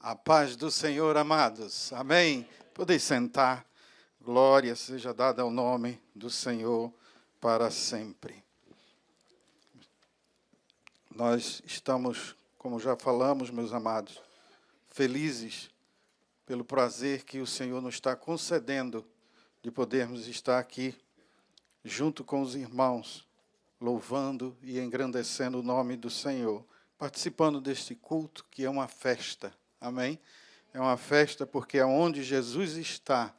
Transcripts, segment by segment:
A paz do Senhor, amados. Amém? Podem sentar. Glória seja dada ao nome do Senhor para sempre. Nós estamos, como já falamos, meus amados, felizes pelo prazer que o Senhor nos está concedendo de podermos estar aqui junto com os irmãos, louvando e engrandecendo o nome do Senhor, participando deste culto que é uma festa. Amém? É uma festa porque é onde Jesus está,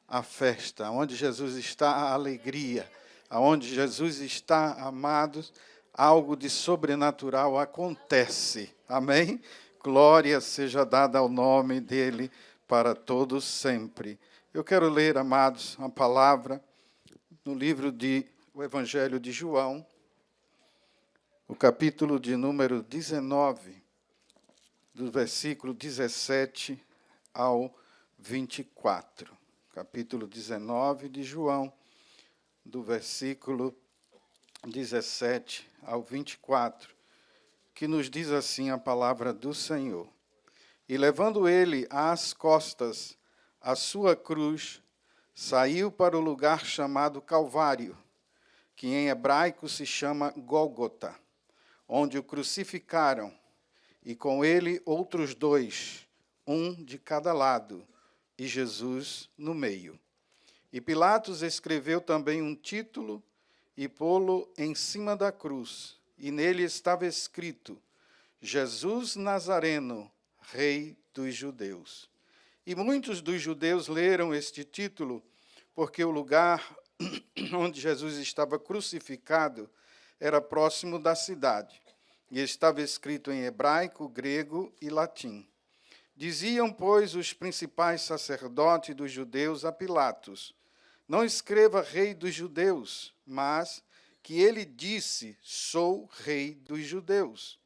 a festa, onde Jesus está, a alegria, aonde Jesus está, amados, algo de sobrenatural acontece. Amém? Glória seja dada ao nome dele para todos sempre. Eu quero ler, amados, uma palavra no livro o Evangelho de João, o capítulo de número 19, do versículo 17 ao 24. Capítulo 19 de João, do versículo 17 ao 24, que nos diz assim a palavra do Senhor. E levando ele às costas a sua cruz, saiu para o lugar chamado Calvário, que em hebraico se chama Gólgota, onde o crucificaram, e com ele outros dois, um de cada lado, e Jesus no meio. E Pilatos escreveu também um título e pô-lo em cima da cruz, e nele estava escrito: Jesus Nazareno, Rei dos Judeus. E muitos dos judeus leram este título, porque o lugar onde Jesus estava crucificado era próximo da cidade. E estava escrito em hebraico, grego e latim. Diziam, pois, os principais sacerdotes dos judeus a Pilatos: não escreva Rei dos Judeus, mas que ele disse: sou Rei dos Judeus.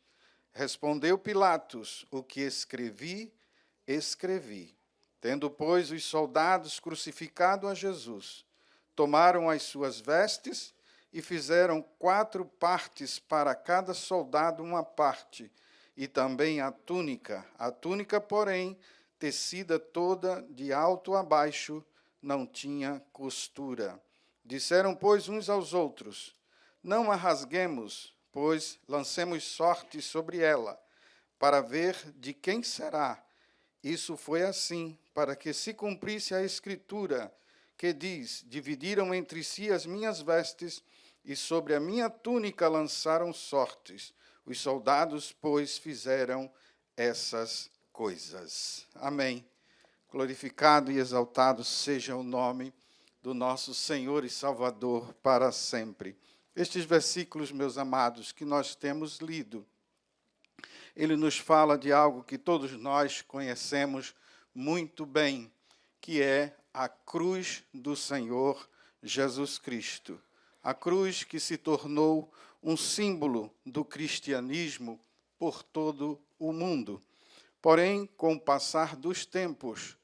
Respondeu Pilatos: o que escrevi, escrevi. Tendo, pois, os soldados crucificado a Jesus, tomaram as suas vestes e fizeram 4 partes para cada soldado uma parte, e também a túnica. A túnica, porém, tecida toda de alto a baixo, não tinha costura. Disseram, pois, uns aos outros: não a rasguemos, pois lancemos sorte sobre ela, para ver de quem será. Isso foi assim, para que se cumprisse a Escritura, que diz: dividiram entre si as minhas vestes, e sobre a minha túnica lançaram sortes. Os soldados, pois, fizeram essas coisas. Amém. Glorificado e exaltado seja o nome do nosso Senhor e Salvador para sempre. Estes versículos, meus amados, que nós temos lido, ele nos fala de algo que todos nós conhecemos muito bem, que é a cruz do Senhor Jesus Cristo. A cruz que se tornou um símbolo do cristianismo por todo o mundo. Porém, com o passar dos tempos,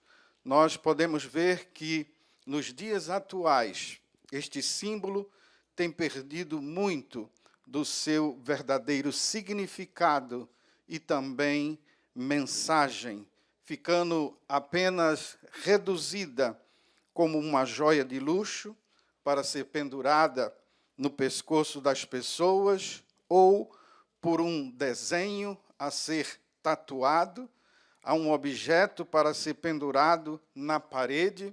nós podemos ver que, nos dias atuais, este símbolo tem perdido muito do seu verdadeiro significado e também mensagem, ficando apenas reduzida como uma joia de luxo para ser pendurada no pescoço das pessoas ou por um desenho a ser tatuado, a um objeto para ser pendurado na parede,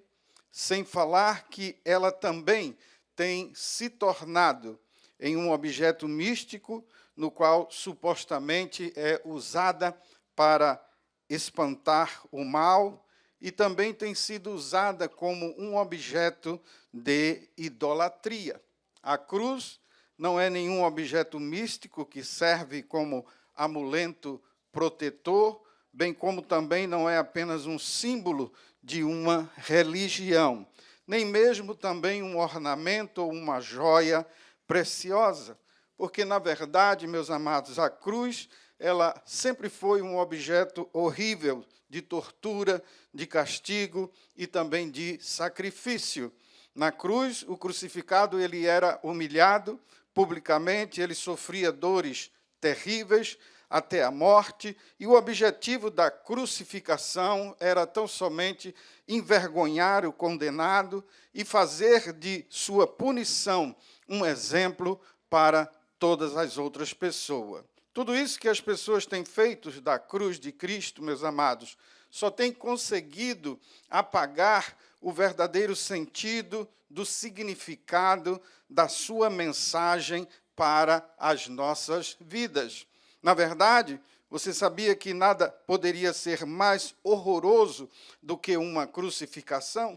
sem falar que ela também tem se tornado em um objeto místico, no qual supostamente é usada para espantar o mal, e também tem sido usada como um objeto de idolatria. A cruz não é nenhum objeto místico que serve como amuleto protetor, bem como também não é apenas um símbolo de uma religião, nem mesmo também um ornamento ou uma joia preciosa, porque, na verdade, meus amados, a cruz, ela sempre foi um objeto horrível de tortura, de castigo e também de sacrifício. Na cruz, o crucificado ele era humilhado publicamente, ele sofria dores terríveis, até a morte, e o objetivo da crucificação era tão somente envergonhar o condenado e fazer de sua punição um exemplo para todas as outras pessoas. Tudo isso que as pessoas têm feito da cruz de Cristo, meus amados, só tem conseguido apagar o verdadeiro sentido do significado da sua mensagem para as nossas vidas. Na verdade, você sabia que nada poderia ser mais horroroso do que uma crucificação?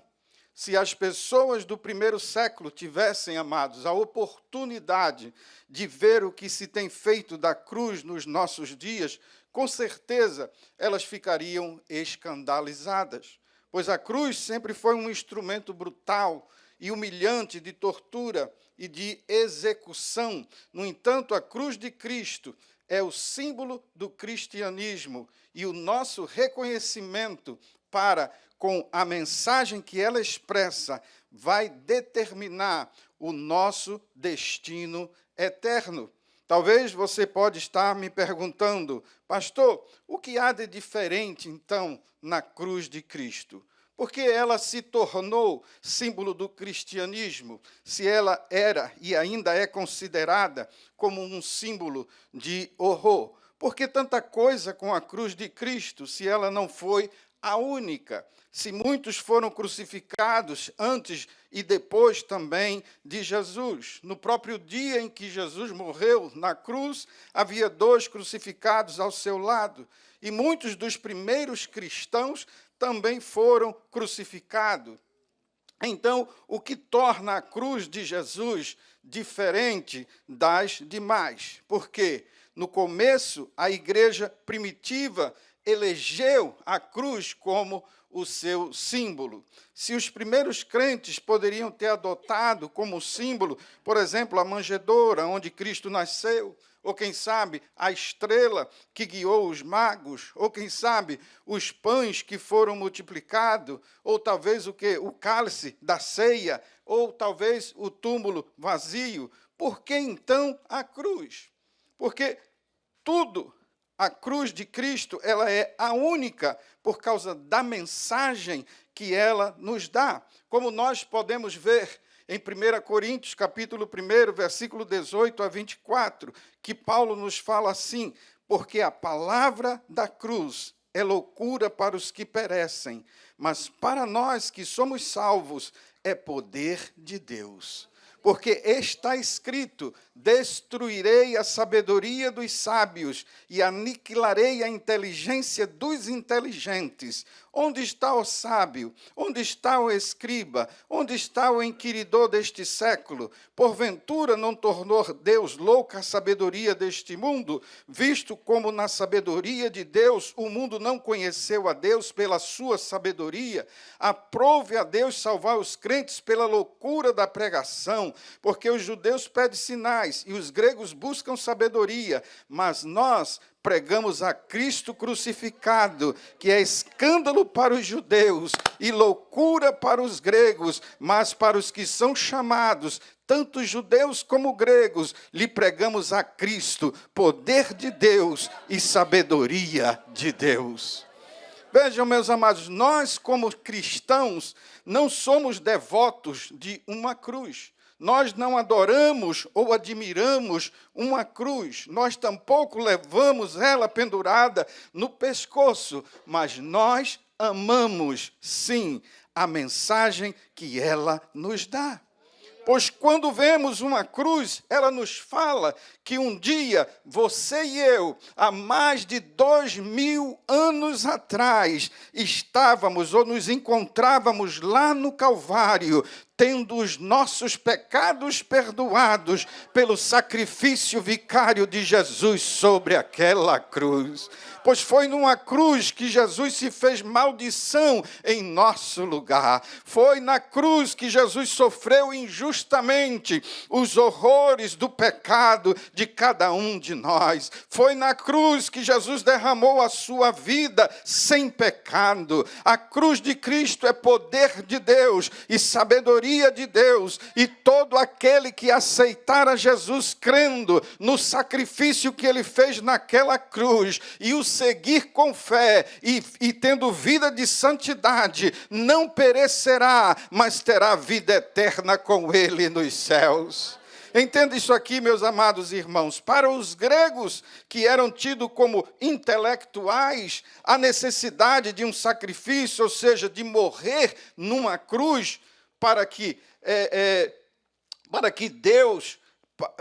Se as pessoas do primeiro século tivessem, amados, a oportunidade de ver o que se tem feito da cruz nos nossos dias, com certeza elas ficariam escandalizadas, pois a cruz sempre foi um instrumento brutal e humilhante de tortura e de execução. No entanto, a cruz de Cristo é o símbolo do cristianismo e o nosso reconhecimento para, com a mensagem que ela expressa, vai determinar o nosso destino eterno. Talvez você pode estar me perguntando, pastor, o que há de diferente, então, na cruz de Cristo? Porque ela se tornou símbolo do cristianismo, se ela era e ainda é considerada como um símbolo de horror. Por que tanta coisa com a cruz de Cristo, se ela não foi a única? Se muitos foram crucificados antes e depois também de Jesus. No próprio dia em que Jesus morreu na cruz, havia 2 crucificados ao seu lado. E muitos dos primeiros cristãos também foram crucificados. Então, o que torna a cruz de Jesus diferente das demais? Porque no começo, a igreja primitiva elegeu a cruz como o seu símbolo. Se os primeiros crentes poderiam ter adotado como símbolo, por exemplo, a manjedoura onde Cristo nasceu, ou quem sabe a estrela que guiou os magos, ou quem sabe os pães que foram multiplicados, ou talvez o cálice da ceia, ou talvez o túmulo vazio. Por que então a cruz? Porque tudo, a cruz de Cristo, ela é a única por causa da mensagem que ela nos dá. Como nós podemos ver em 1 Coríntios, capítulo 1, versículo 18 a 24, que Paulo nos fala assim, porque a palavra da cruz é loucura para os que perecem, mas para nós que somos salvos é poder de Deus. Porque está escrito, destruirei a sabedoria dos sábios e aniquilarei a inteligência dos inteligentes. Onde está o sábio? Onde está o escriba? Onde está o inquiridor deste século? Porventura não tornou Deus louca a sabedoria deste mundo? Visto como na sabedoria de Deus o mundo não conheceu a Deus pela sua sabedoria, aprove a Deus salvar os crentes pela loucura da pregação, porque os judeus pedem sinais e os gregos buscam sabedoria, mas nós pregamos a Cristo crucificado, que é escândalo para os judeus e loucura para os gregos, mas para os que são chamados, tanto judeus como gregos, lhe pregamos a Cristo, poder de Deus e sabedoria de Deus. Vejam, meus amados, nós como cristãos não somos devotos de uma cruz. Nós não adoramos ou admiramos uma cruz. Nós tampouco levamos ela pendurada no pescoço. Mas nós amamos, sim, a mensagem que ela nos dá. Pois quando vemos uma cruz, ela nos fala que um dia você e eu, há mais de 2000 anos atrás, estávamos ou nos encontrávamos lá no Calvário, tendo os nossos pecados perdoados pelo sacrifício vicário de Jesus sobre aquela cruz. Pois foi numa cruz que Jesus se fez maldição em nosso lugar. Foi na cruz que Jesus sofreu injustamente os horrores do pecado de cada um de nós. Foi na cruz que Jesus derramou a sua vida sem pecado. A cruz de Cristo é poder de Deus e sabedoria sabedoria de Deus, e todo aquele que aceitar a Jesus crendo no sacrifício que ele fez naquela cruz, e o seguir com fé, e tendo vida de santidade, não perecerá, mas terá vida eterna com ele nos céus. Entenda isso aqui, meus amados irmãos. Para os gregos, que eram tidos como intelectuais, a necessidade de um sacrifício, ou seja, de morrer numa cruz, para que Deus,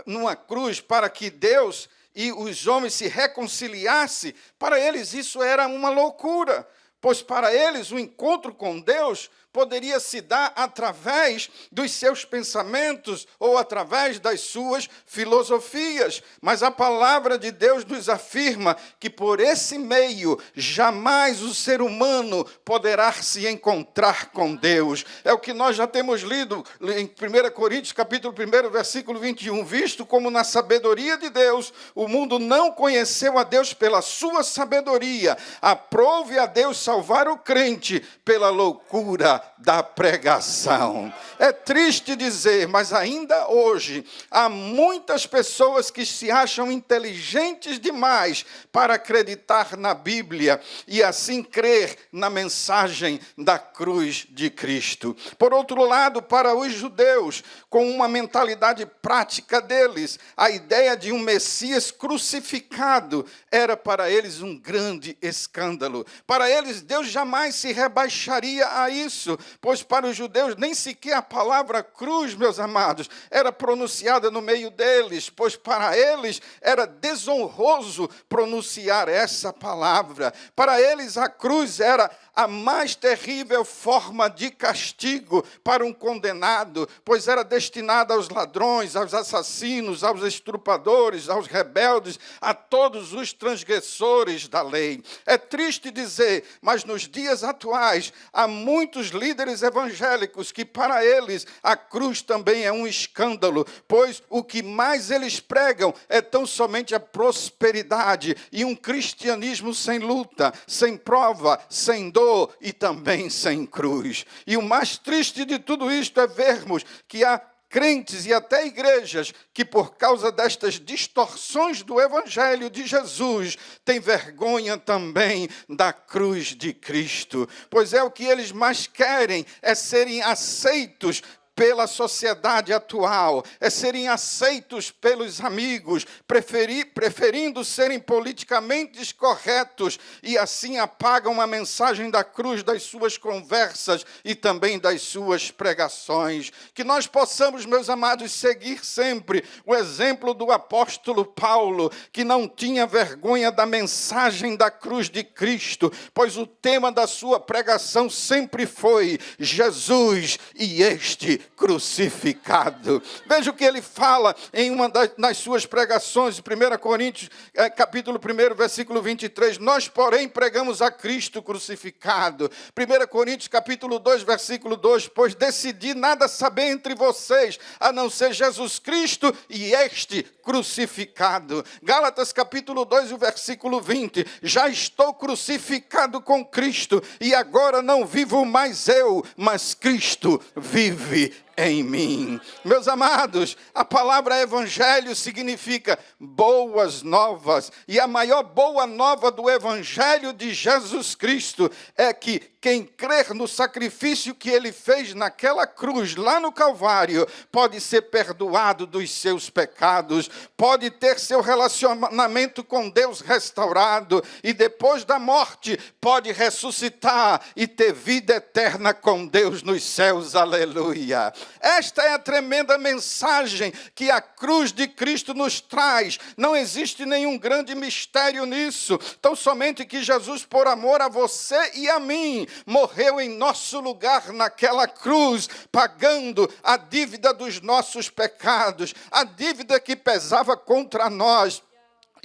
numa cruz, para que Deus e os homens se reconciliassem, para eles isso era uma loucura, pois para eles o encontro com Deus poderia se dar através dos seus pensamentos ou através das suas filosofias. Mas a palavra de Deus nos afirma que por esse meio jamais o ser humano poderá se encontrar com Deus. É o que nós já temos lido em 1 Coríntios, capítulo 1, versículo 21. Visto como na sabedoria de Deus, o mundo não conheceu a Deus pela sua sabedoria, aprove a Deus salvar o crente pela loucura da pregação. É triste dizer, mas ainda hoje há muitas pessoas que se acham inteligentes demais para acreditar na Bíblia e assim crer na mensagem da cruz de Cristo. Por outro lado, para os judeus, com uma mentalidade prática deles, a ideia de um Messias crucificado era para eles um grande escândalo. Para eles, Deus jamais se rebaixaria a isso, pois para os judeus nem sequer a palavra cruz, meus amados, era pronunciada no meio deles, pois para eles era desonroso pronunciar essa palavra. Para eles a cruz era a mais terrível forma de castigo para um condenado, pois era destinada aos ladrões, aos assassinos, aos estrupadores, aos rebeldes, a todos os transgressores da lei. É triste dizer, mas nos dias atuais há muitos líderes evangélicos que para eles a cruz também é um escândalo, pois o que mais eles pregam é tão somente a prosperidade e um cristianismo sem luta, sem prova, sem dor e também sem cruz. E o mais triste de tudo isto é vermos que há crentes e até igrejas que por causa destas distorções do Evangelho de Jesus têm vergonha também da cruz de Cristo, pois é o que eles mais querem, é serem aceitos pela sociedade atual, é serem aceitos pelos amigos, preferindo serem politicamente corretos, e assim apagam a mensagem da cruz das suas conversas e também das suas pregações. Que nós possamos, meus amados, seguir sempre o exemplo do apóstolo Paulo, que não tinha vergonha da mensagem da cruz de Cristo, pois o tema da sua pregação sempre foi Jesus e este crucificado. Veja o que ele fala em uma das suas pregações, 1 Coríntios, capítulo 1, versículo 23. Nós, porém, pregamos a Cristo crucificado. 1 Coríntios, capítulo 2, versículo 2. Pois decidi nada saber entre vocês, a não ser Jesus Cristo e este crucificado. Gálatas, capítulo 2, o versículo 20. Já estou crucificado com Cristo, e agora não vivo mais eu, mas Cristo vive em mim. Meus amados, a palavra evangelho significa boas novas, e a maior boa nova do evangelho de Jesus Cristo é que quem crer no sacrifício que ele fez naquela cruz, lá no Calvário, pode ser perdoado dos seus pecados, pode ter seu relacionamento com Deus restaurado, e depois da morte pode ressuscitar e ter vida eterna com Deus nos céus. Aleluia! Esta é a tremenda mensagem que a cruz de Cristo nos traz. Não existe nenhum grande mistério nisso, tão somente que Jesus, por amor a você e a mim, morreu em nosso lugar naquela cruz, pagando a dívida dos nossos pecados, a dívida que pesava contra nós.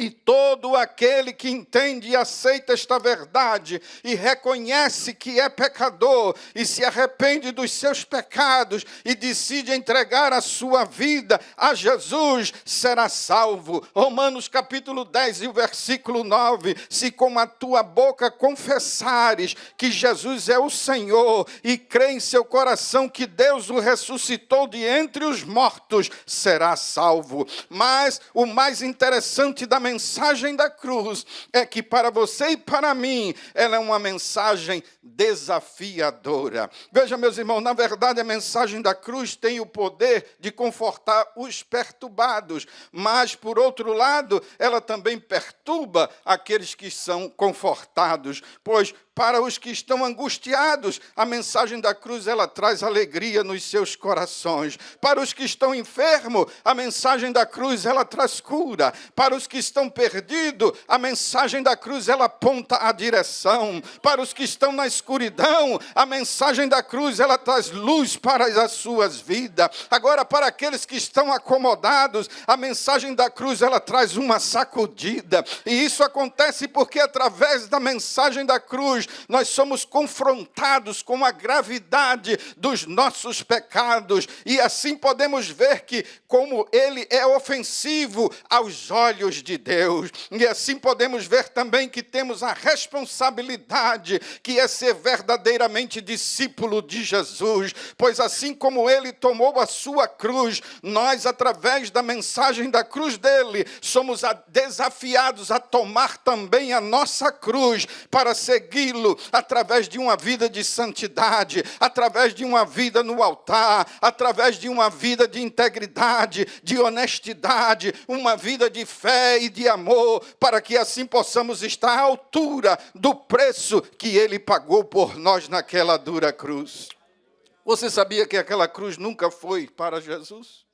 E todo aquele que entende e aceita esta verdade e reconhece que é pecador e se arrepende dos seus pecados e decide entregar a sua vida a Jesus, será salvo. Romanos capítulo 10 e o versículo 9, se com a tua boca confessares que Jesus é o Senhor e crê em seu coração que Deus o ressuscitou de entre os mortos, será salvo. Mas o mais interessante da mensagem da cruz é que para você e para mim, ela é uma mensagem desafiadora. Veja, meus irmãos, na verdade a mensagem da cruz tem o poder de confortar os perturbados, mas por outro lado, ela também perturba aqueles que são confortados, pois para os que estão angustiados, a mensagem da cruz ela traz alegria nos seus corações. Para os que estão enfermos, a mensagem da cruz ela traz cura. Para os que estão perdidos, a mensagem da cruz ela aponta a direção. Para os que estão na escuridão, a mensagem da cruz ela traz luz para as suas vidas. Agora, para aqueles que estão acomodados, a mensagem da cruz ela traz uma sacudida. E isso acontece porque através da mensagem da cruz nós somos confrontados com a gravidade dos nossos pecados, e assim podemos ver que como ele é ofensivo aos olhos de Deus, e assim podemos ver também que temos a responsabilidade que é ser verdadeiramente discípulo de Jesus, pois assim como ele tomou a sua cruz, nós através da mensagem da cruz dele, somos desafiados a tomar também a nossa cruz para segui-lo através de uma vida de santidade, através de uma vida no altar, através de uma vida de integridade, de honestidade, uma vida de fé e de amor, para que assim possamos estar à altura do preço que ele pagou por nós naquela dura cruz. Você sabia que aquela cruz nunca foi para Jesus?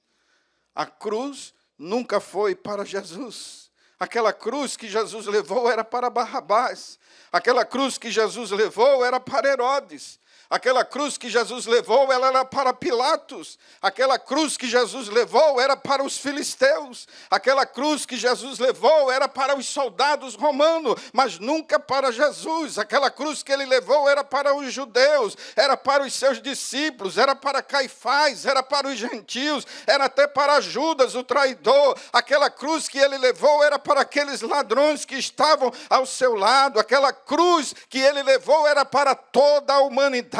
A cruz nunca foi para Jesus. Aquela cruz que Jesus levou era para Barrabás. Aquela cruz que Jesus levou era para Herodes. Aquela cruz que Jesus levou, ela era para Pilatos. Aquela cruz que Jesus levou era para os filisteus. Aquela cruz que Jesus levou era para os soldados romanos, mas nunca para Jesus. Aquela cruz que ele levou era para os judeus, era para os seus discípulos, era para Caifás, era para os gentios, era até para Judas, o traidor. Aquela cruz que ele levou era para aqueles ladrões que estavam ao seu lado. Aquela cruz que ele levou era para toda a humanidade.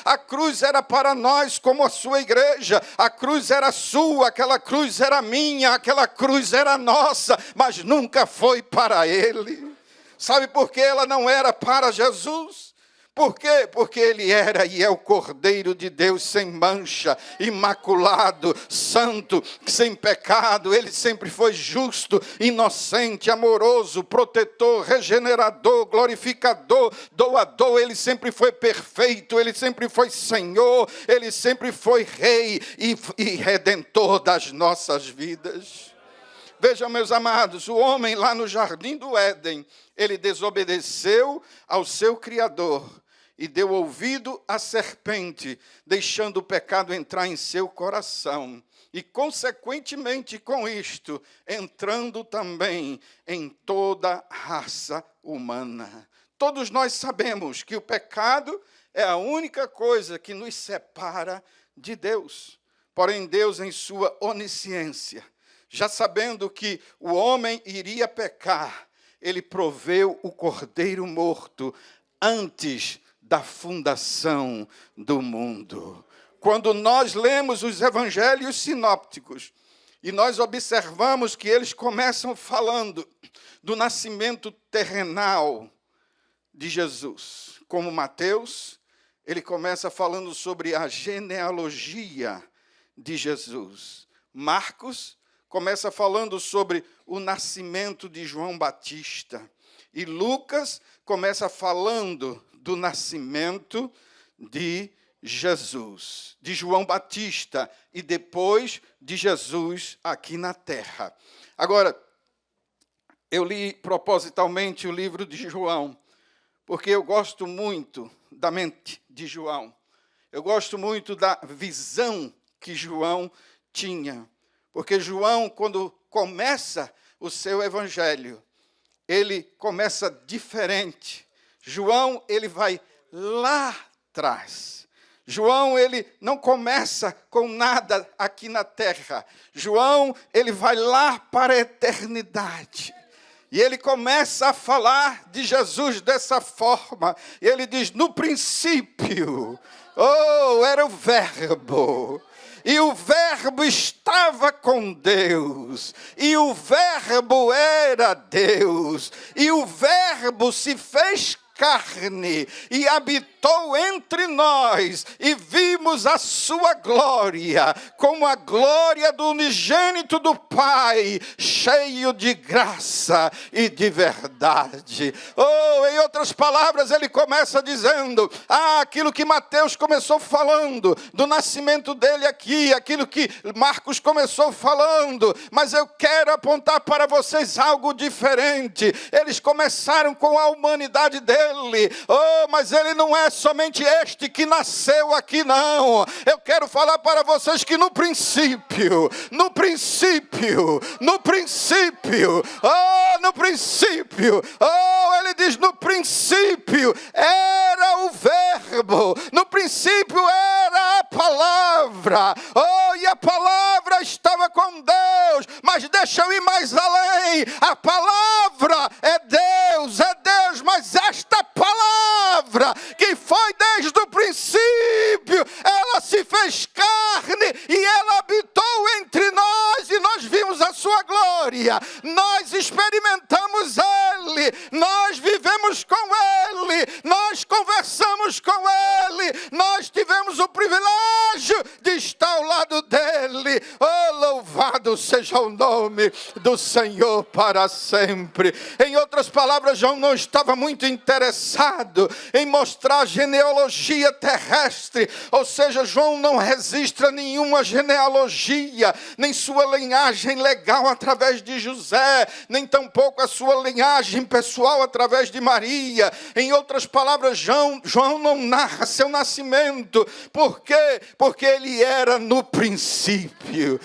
A cruz era para nós como a sua igreja, a cruz era sua, aquela cruz era minha, aquela cruz era nossa, mas nunca foi para ele. Sabe por que ela não era para Jesus? Por quê? Porque ele era e é o Cordeiro de Deus sem mancha, imaculado, santo, sem pecado. Ele sempre foi justo, inocente, amoroso, protetor, regenerador, glorificador, doador. Ele sempre foi perfeito, ele sempre foi Senhor, ele sempre foi Rei e Redentor das nossas vidas. Vejam, meus amados, o homem lá no jardim do Éden, ele desobedeceu ao seu Criador e deu ouvido à serpente, deixando o pecado entrar em seu coração. E, consequentemente, com isto, entrando também em toda a raça humana. Todos nós sabemos que o pecado é a única coisa que nos separa de Deus. Porém, Deus, em sua onisciência, já sabendo que o homem iria pecar, ele proveu o cordeiro morto antes da fundação do mundo. Quando nós lemos os evangelhos sinópticos, e nós observamos que eles começam falando do nascimento terrenal de Jesus. Como Mateus, ele começa falando sobre a genealogia de Jesus. Marcos começa falando sobre o nascimento de João Batista. E Lucas começa falando do nascimento de Jesus, de João Batista, e depois de Jesus aqui na terra. Agora, eu li propositalmente o livro de João, porque eu gosto muito da mente de João. Eu gosto muito da visão que João tinha. Porque João, quando começa o seu evangelho, ele começa diferente. João, ele vai lá atrás. João, ele não começa com nada aqui na terra. João, ele vai lá para a eternidade. E ele começa a falar de Jesus dessa forma. E ele diz, no princípio, era o Verbo. E o Verbo estava com Deus. E o Verbo era Deus. E o Verbo se fez carne e habitou entre nós, e vimos a sua glória, como a glória do unigênito do Pai, cheio de graça e de verdade. Em outras palavras, ele começa dizendo, aquilo que Mateus começou falando, do nascimento dele aqui, aquilo que Marcos começou falando, mas eu quero apontar para vocês algo diferente. Eles começaram com a humanidade dele, mas ele não é somente este que nasceu aqui, não. Eu quero falar para vocês que no princípio, ele diz, no princípio era o Verbo, no princípio era a palavra, e a palavra estava com Deus. Mas deixa eu ir mais além, a palavra é Deus, mas esta palavra que foi desde o princípio, ela se fez carne e ela habitou entre nós, e nós vimos a sua glória, nós experimentamos ele, nós vivemos com ele, nós conversamos com ele, nós tivemos o privilégio de estar ao lado dele. Louvado seja o nome do Senhor para sempre. Em outras palavras, João não estava muito interessado em mostrar a genealogia terrestre, ou seja, João não registra nenhuma genealogia, nem sua linhagem legal através de José, nem tampouco a sua linhagem pessoal através de Maria. Em outras palavras, João não narra seu nascimento. Por quê? Porque ele era no princípio.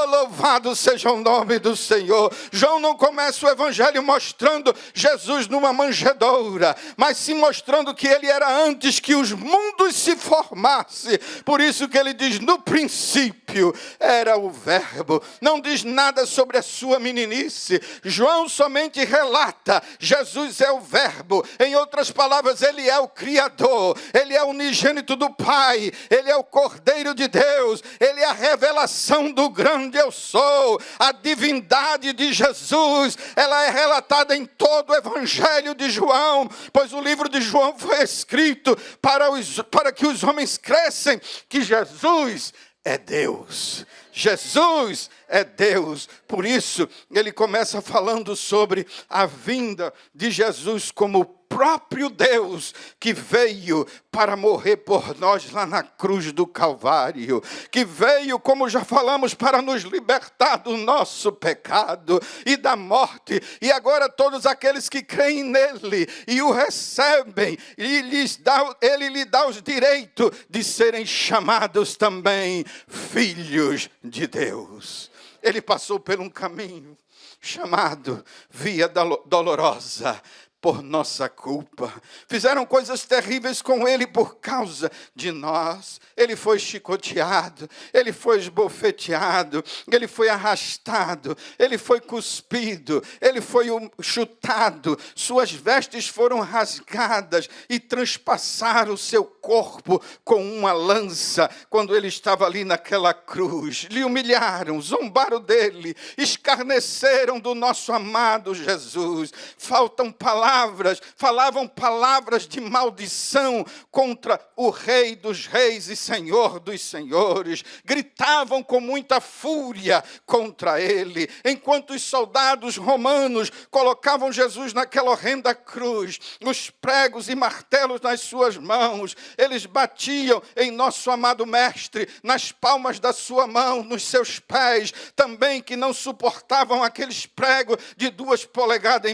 Louvado seja o nome do Senhor. João não começa o evangelho mostrando Jesus numa manjedoura, mas sim mostrando que ele era antes que os mundos se formassem. Por isso que ele diz, no princípio era o Verbo. Não diz nada sobre a sua meninice. João somente relata, Jesus é o Verbo. Em outras palavras, ele é o Criador, ele é o unigênito do Pai, ele é o Cordeiro de Deus, ele é a revelação do grande eu sou. A divindade de Jesus, ela é relatada em todo o evangelho de João, pois o livro de João foi escrito para que os homens crescem que Jesus é Deus. Jesus é Deus. Por isso, ele começa falando sobre a vinda de Jesus como o próprio Deus que veio para morrer por nós lá na cruz do Calvário, que veio, como já falamos, para nos libertar do nosso pecado e da morte. E agora todos aqueles que creem nele e o recebem, ele lhe dá os direitos de serem chamados também filhos de Deus. Ele passou por um caminho chamado Via Dolorosa, por nossa culpa. Fizeram coisas terríveis com ele por causa de nós. Ele foi chicoteado, ele foi esbofeteado, ele foi arrastado, ele foi cuspido, ele foi chutado, suas vestes foram rasgadas e transpassaram o seu corpo com uma lança quando ele estava ali naquela cruz. Lhe humilharam, zombaram dele, escarneceram do nosso amado Jesus. Falavam palavras de maldição contra o Rei dos Reis e Senhor dos Senhores. Gritavam com muita fúria contra ele, enquanto os soldados romanos colocavam Jesus naquela horrenda cruz, os pregos e martelos nas suas mãos. Eles batiam em nosso amado Mestre, nas palmas da sua mão, nos seus pés, também que não suportavam aqueles pregos de 2,5 polegadas.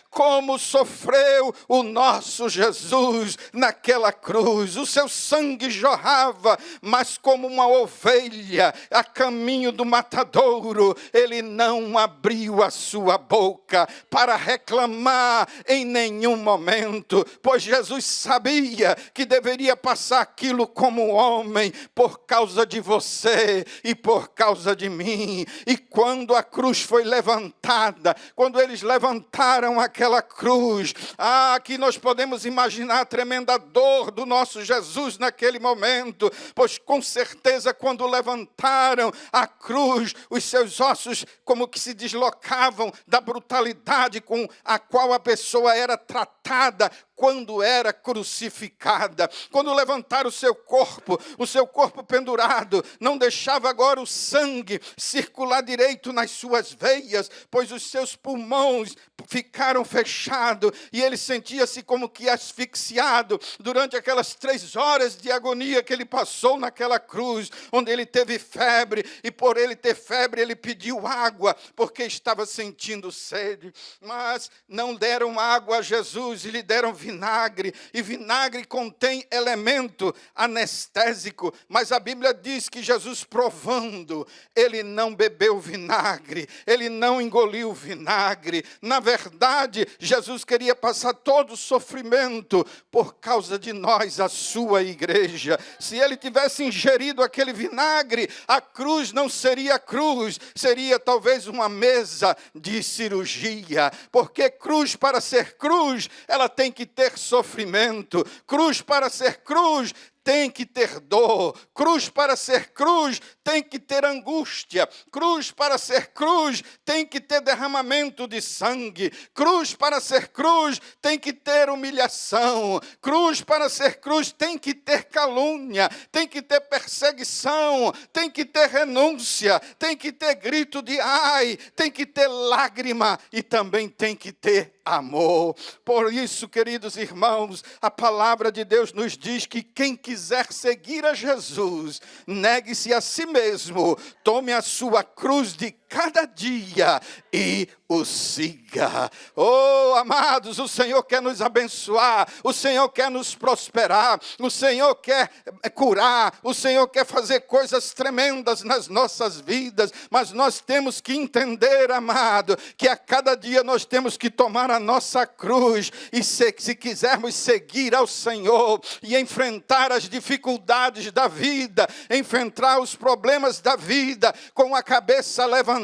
Como como sofreu o nosso Jesus naquela cruz. O seu sangue jorrava, mas como uma ovelha a caminho do matadouro, ele não abriu a sua boca para reclamar em nenhum momento, pois Jesus sabia que deveria passar aquilo como homem por causa de você e por causa de mim. E quando a cruz foi levantada, quando eles levantaram aquela cruz, aqui nós podemos imaginar a tremenda dor do nosso Jesus naquele momento, pois com certeza quando levantaram a cruz, os seus ossos como que se deslocavam da brutalidade com a qual a pessoa era tratada quando era crucificada. Quando levantaram o seu corpo pendurado, não deixava agora o sangue circular direito nas suas veias, pois os seus pulmões ficaram fechados e ele sentia-se como que asfixiado durante aquelas 3 horas de agonia que ele passou naquela cruz, onde ele teve febre, e por ele ter febre ele pediu água, porque estava sentindo sede, mas não deram água a Jesus e lhe deram vinagre, e vinagre contém elemento anestésico, mas a Bíblia diz que Jesus, provando, ele não bebeu vinagre, ele não engoliu vinagre. Na verdade, Jesus queria passar todo o sofrimento por causa de nós, a sua igreja. Se ele tivesse ingerido aquele vinagre, a cruz não seria cruz, seria talvez uma mesa de cirurgia, porque cruz, para ser cruz, ela tem que ter sofrimento. Cruz, para ser cruz, tem que ter dor. Cruz, para ser cruz, tem que ter angústia. Cruz, para ser cruz, tem que ter derramamento de sangue. Cruz, para ser cruz, tem que ter humilhação. Cruz, para ser cruz, tem que ter calúnia, tem que ter perseguição, tem que ter renúncia, tem que ter grito de ai, tem que ter lágrima e também tem que ter amor. Por isso, queridos irmãos, a palavra de Deus nos diz que quem quiser seguir a Jesus, negue-se a si mesmo, tome a sua cruz de cada dia e o siga. Oh, amados, o Senhor quer nos abençoar, o Senhor quer nos prosperar, o Senhor quer curar, o Senhor quer fazer coisas tremendas nas nossas vidas, mas nós temos que entender, amado, que a cada dia nós temos que tomar a nossa cruz, e se quisermos seguir ao Senhor e enfrentar as dificuldades da vida, enfrentar os problemas da vida com a cabeça levantada,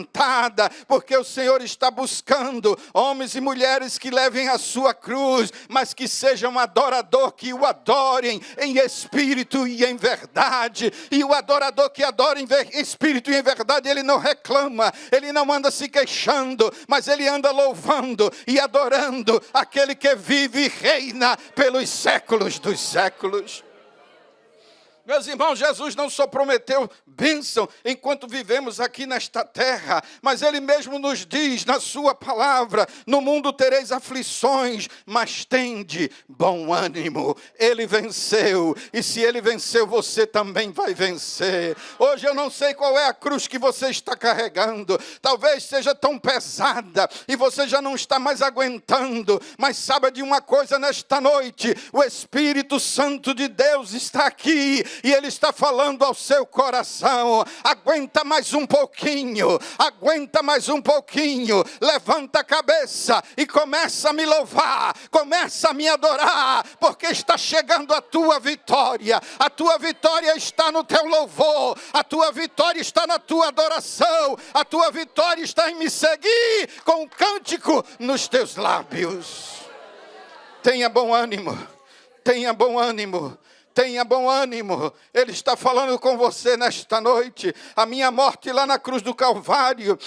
porque o Senhor está buscando homens e mulheres que levem a sua cruz, mas que sejam adorador, que o adorem em espírito e em verdade. E o adorador que adora em espírito e em verdade, ele não reclama, ele não anda se queixando, mas ele anda louvando e adorando aquele que vive e reina pelos séculos dos séculos. Meus irmãos, Jesus não só prometeu bênção enquanto vivemos aqui nesta terra, mas Ele mesmo nos diz na sua palavra: no mundo tereis aflições, mas tende bom ânimo. Ele venceu, e se Ele venceu, você também vai vencer. Hoje eu não sei qual é a cruz que você está carregando, talvez seja tão pesada, e você já não está mais aguentando, mas saiba de uma coisa nesta noite: o Espírito Santo de Deus está aqui, e Ele está falando ao seu coração: aguenta mais um pouquinho, aguenta mais um pouquinho, levanta a cabeça e começa a me louvar, começa a me adorar, porque está chegando a tua vitória está no teu louvor, a tua vitória está na tua adoração, a tua vitória está em me seguir com um cântico nos teus lábios. Tenha bom ânimo, tenha bom ânimo. Tenha bom ânimo, Ele está falando com você nesta noite. A minha morte lá na cruz do Calvário,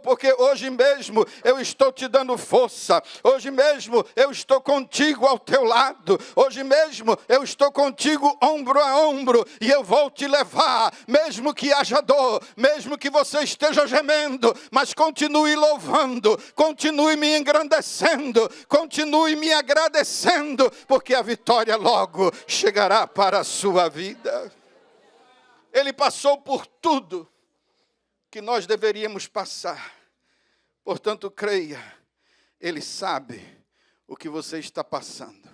porque hoje mesmo eu estou te dando força, hoje mesmo eu estou contigo ao teu lado, hoje mesmo eu estou contigo ombro a ombro, e eu vou te levar, mesmo que haja dor, mesmo que você esteja gemendo, mas continue louvando, continue me engrandecendo, continue me agradecendo, porque a vitória logo chegará para a sua vida. Ele passou por tudo que nós deveríamos passar. Portanto, creia, Ele sabe o que você está passando.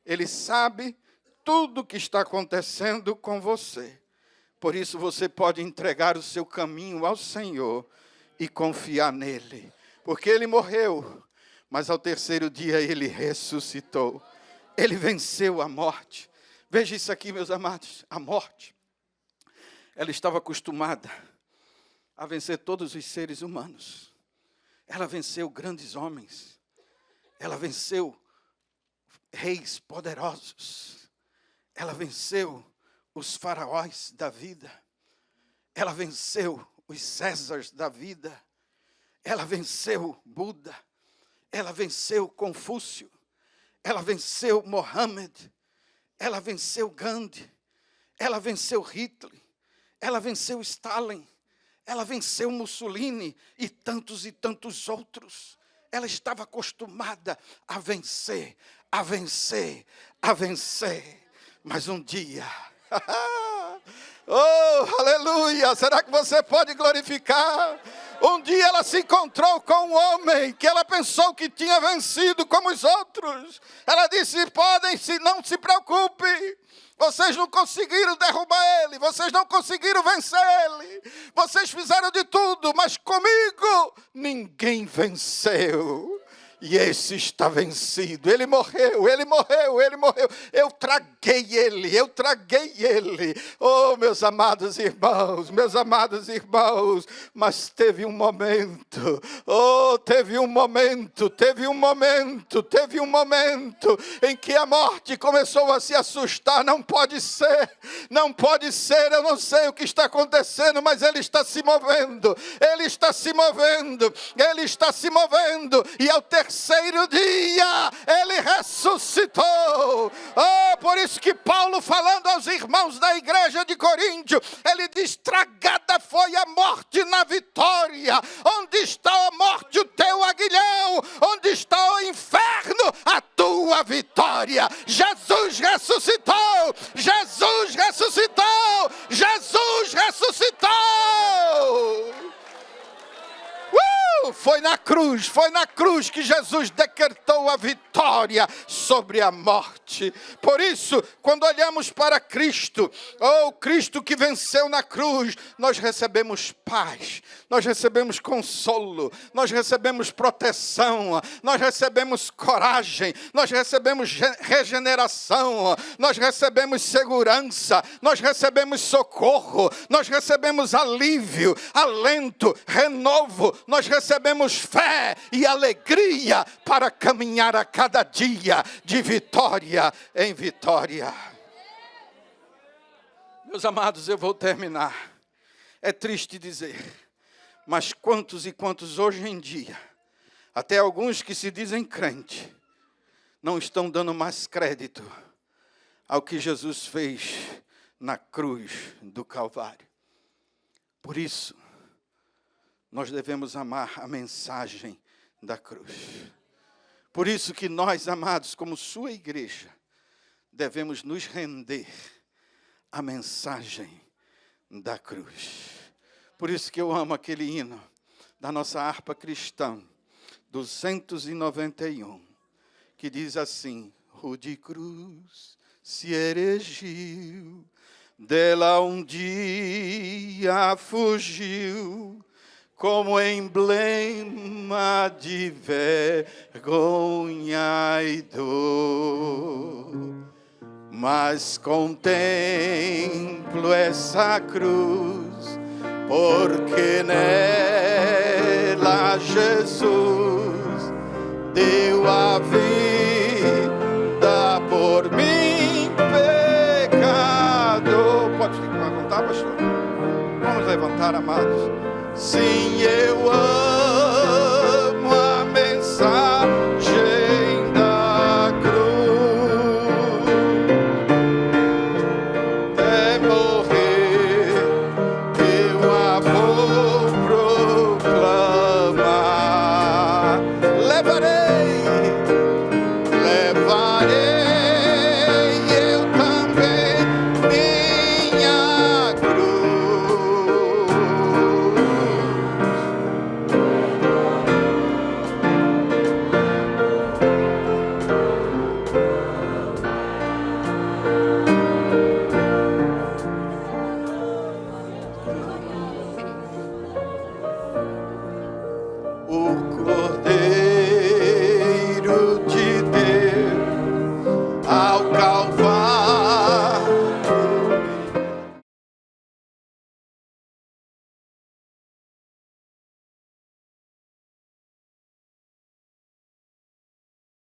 Ele sabe tudo o que está acontecendo com você. Por isso você pode entregar o seu caminho ao Senhor e confiar nele. Porque ele morreu, mas ao terceiro dia ele ressuscitou. Ele venceu a morte. Veja isso aqui, meus amados. A morte, ela estava acostumada a vencer todos os seres humanos. Ela venceu grandes homens. Ela venceu reis poderosos. Ela venceu os faraós da vida. Ela venceu os Césares da vida. Ela venceu Buda. Ela venceu Confúcio. Ela venceu Mohammed. Ela venceu Gandhi. Ela venceu Hitler. Ela venceu Stalin. Ela venceu Mussolini e tantos outros. Ela estava acostumada a vencer, a vencer, a vencer. Mas um dia, oh, aleluia, será que você pode glorificar? Um dia ela se encontrou com um homem que ela pensou que tinha vencido como os outros. Ela disse, não se preocupe. Vocês não conseguiram derrubar ele, vocês não conseguiram vencer ele, vocês fizeram de tudo, mas comigo ninguém venceu. E esse está vencido, ele morreu. Eu traguei ele. Oh, meus amados irmãos, mas teve um momento em que a morte começou a se assustar. Não pode ser, eu não sei o que está acontecendo, mas ele está se movendo, e ao terceiro dia, ele ressuscitou. Oh, por isso que Paulo, falando aos irmãos da igreja de Coríntio, ele diz, tragada foi a morte na vitória. Onde está a morte, o teu aguilhão? Onde está o inferno, a tua vitória? Jesus ressuscitou! Jesus ressuscitou! Jesus ressuscitou! Foi na cruz que Jesus decretou a vitória sobre a morte. Por isso, quando olhamos para Cristo, Cristo que venceu na cruz, nós recebemos paz, nós recebemos consolo, nós recebemos proteção, nós recebemos coragem, nós recebemos regeneração, nós recebemos segurança, nós recebemos socorro, nós recebemos alívio, alento, renovo, nós recebemos fé e alegria para caminhar a cada dia de vitória em vitória. Meus amados, eu vou terminar. É triste dizer, mas quantos e quantos hoje em dia, até alguns que se dizem crente, não estão dando mais crédito ao que Jesus fez na cruz do Calvário. Por isso, nós devemos amar a mensagem da cruz. Por isso que nós, amados, como sua igreja, devemos nos render à mensagem da cruz. Por isso que eu amo aquele hino da nossa harpa cristã, 291, que diz assim, rude cruz se erigiu, dela um dia fugiu, como emblema de vergonha e dor. Mas contemplo essa cruz, porque nela Jesus deu a vida por mim, pecador. Pode levantar, pastor? Vamos levantar, amados. Sim, eu amo a mensagem da cruz, até morrer eu a vou proclamar. Levarei eu também minha cruz. Calvário.